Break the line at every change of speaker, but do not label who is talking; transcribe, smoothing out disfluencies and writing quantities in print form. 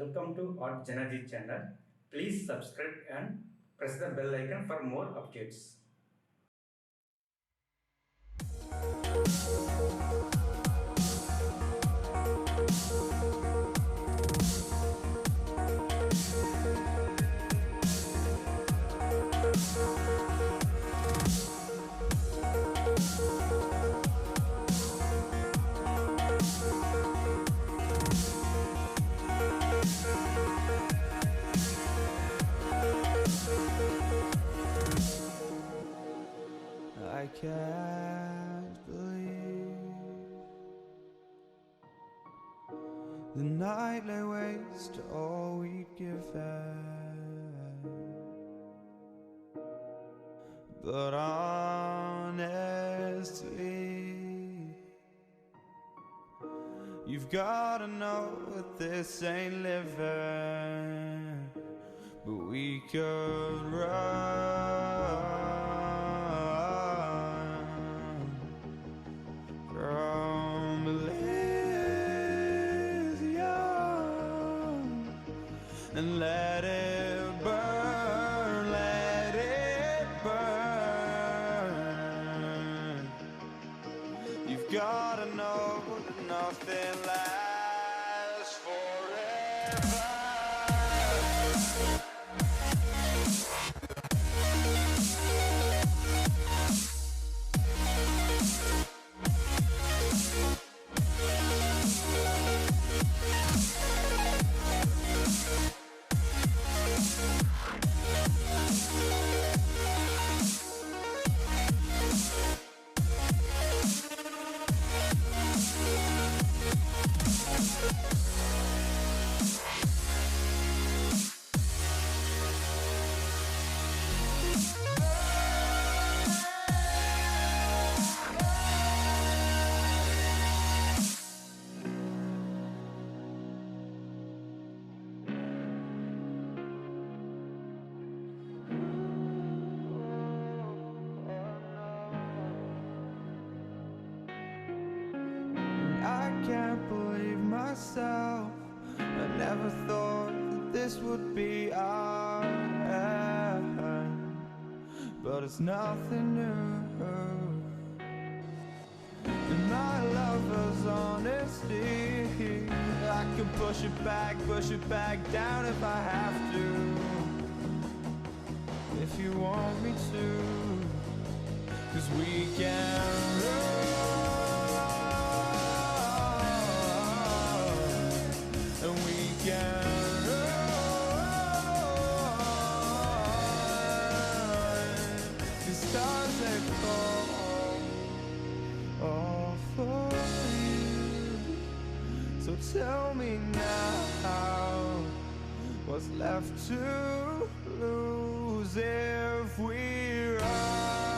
Welcome to artjanag channel. Please subscribe and press the bell icon for more updates.
I can't believe the night lay waste to all we'd given. But honestly, you've gotta know that this ain't living. But we could run from Elysium and let it burn, let it burn. You've gotta know that nothing lasts forever. I can't believe myself. I never thought that this would be our end, but it's nothing new. And my lover's honesty, I can push it back down if I have to. If you want me to, 'cause we can run. And we can run. The stars they fall all for you. So tell me now, what's left to lose if we run?